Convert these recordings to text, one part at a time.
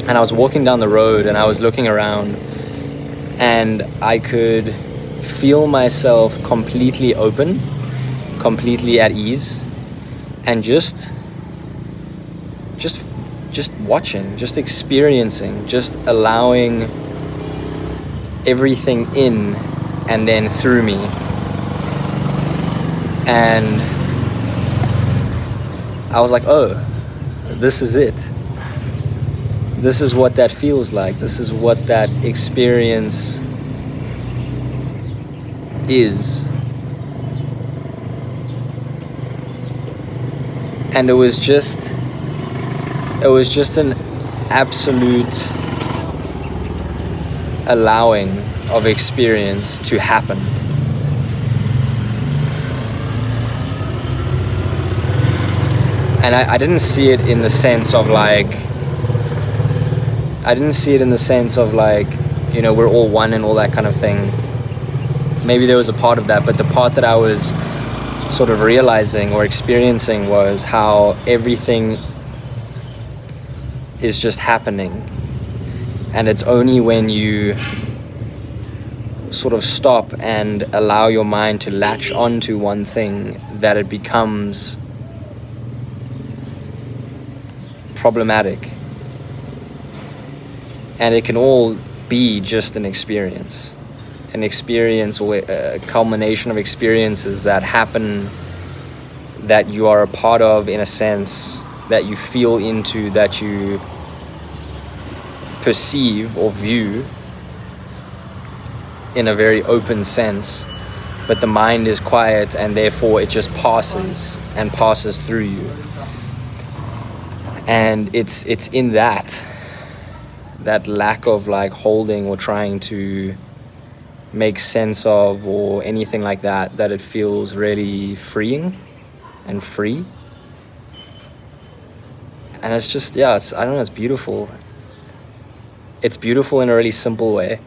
And I was walking down the road and I was looking around, and I could feel myself completely open, completely at ease, and just watching, just experiencing, just allowing everything in and then through me. And I was like, oh, this is it. This is what that feels like. This is what that experience is. And it was just an absolute allowing of experience to happen. And I didn't see it in the sense of like, you know, we're all one and all that kind of thing. Maybe there was a part of that, but the part that I was sort of realizing or experiencing was how everything is just happening. And it's only when you sort of stop and allow your mind to latch onto one thing that it becomes problematic. And it can all be just an experience or a culmination of experiences that happen, that you are a part of, in a sense, that you feel into, that you perceive or view in a very open sense, but the mind is quiet and therefore it just passes through you. And it's in that lack of like holding or trying to make sense of or anything like that it feels really freeing and free. And it's just, I don't know, it's beautiful. It's beautiful in a really simple way,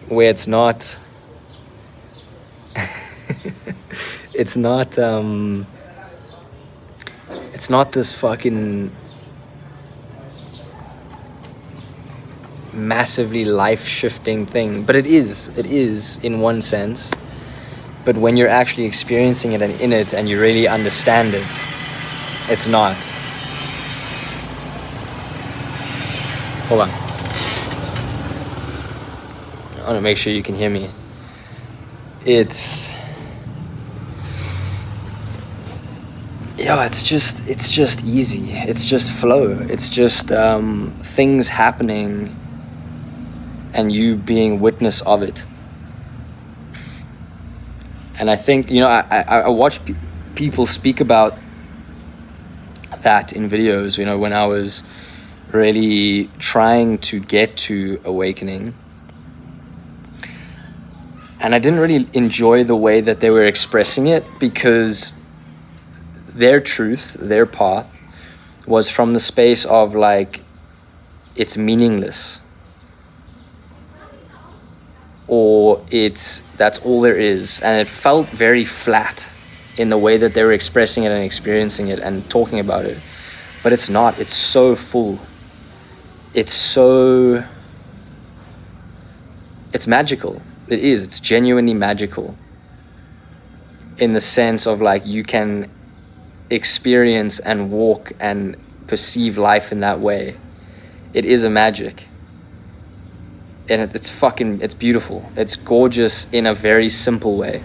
where it's not it's not this fucking massively life-shifting thing, but it is in one sense. But when you're actually experiencing it and in it and you really understand it, it's not. Hold on, I want to make sure you can hear me. It's just easy. It's just flow. It's just things happening and you being witness of it. And I think, you know, I watch people speak about that in videos, you know, when I was really trying to get to awakening. And I didn't really enjoy the way that they were expressing it, because their truth, their path, was from the space of like, it's meaningless, or that's all there is. And it felt very flat in the way that they were expressing it and experiencing it and talking about it. But it's not. It's so full. It's magical. It is. It's genuinely magical, in the sense of like, you can experience and walk and perceive life in that way. It is a magic. And it's beautiful. It's gorgeous in a very simple way.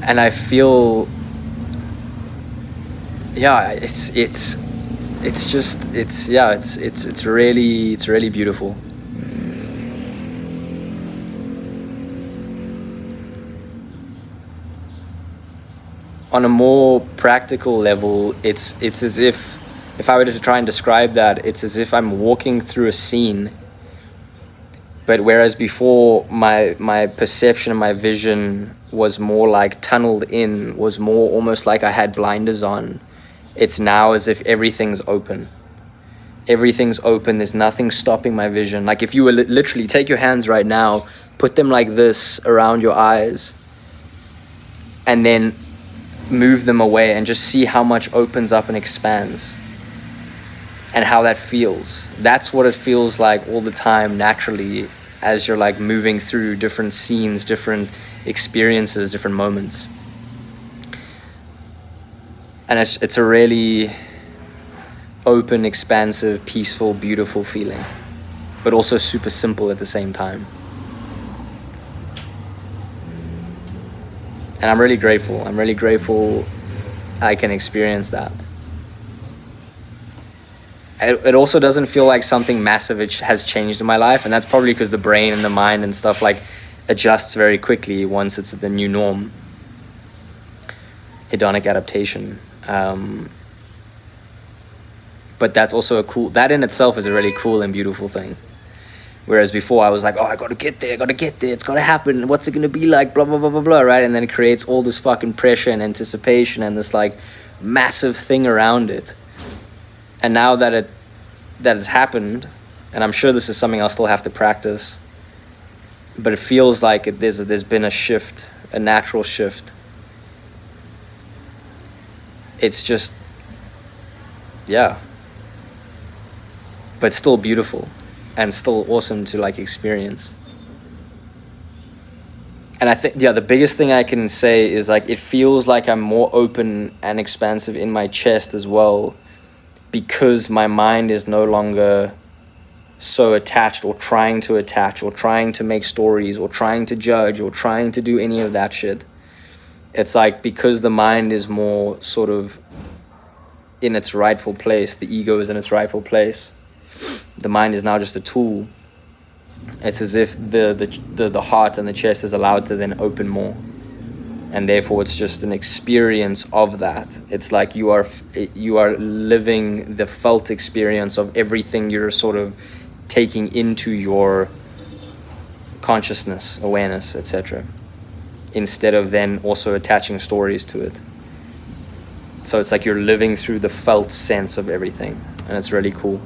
And I feel, it's really beautiful. On a more practical level, it's as if I were to try and describe that, it's as if I'm walking through a scene. But whereas before my perception and my vision was more like tunneled in, was more almost like I had blinders on, it's now as if everything's open. Everything's open. There's nothing stopping my vision. Like if you were literally take your hands right now, put them like this around your eyes, and then move them away and just see how much opens up and expands and how that feels. That's what it feels like all the time naturally as you're like moving through different scenes, different experiences, different moments. And it's a really open, expansive, peaceful, beautiful feeling, but also super simple at the same time. And I'm really grateful. I'm really grateful I can experience that. It also doesn't feel like something massive has changed in my life, and that's probably because the brain and the mind and stuff like adjusts very quickly once it's the new norm. Hedonic adaptation. But that's also that in itself is a really cool and beautiful thing. Whereas before I was like, oh, I gotta get there, it's gotta happen, what's it gonna be like, blah, blah, blah, blah, blah, right? And then it creates all this fucking pressure and anticipation and this like massive thing around it. And now that it's happened, and I'm sure this is something I'll still have to practice, but it feels like there's been a shift, a natural shift. It's just, yeah. But still beautiful and still awesome to like experience. And I think, yeah, the biggest thing I can say is like, it feels like I'm more open and expansive in my chest as well, because my mind is no longer so attached or trying to make stories or trying to judge or trying to do any of that shit. It's like, because the mind is more sort of in its rightful place, the ego is in its rightful place, the mind is now just a tool. It's as if the heart and the chest is allowed to then open more, and therefore it's just an experience of that. It's like you are living the felt experience of everything you're sort of taking into your consciousness, awareness, etc., instead of then also attaching stories to it. So it's like you're living through the felt sense of everything, and it's really cool.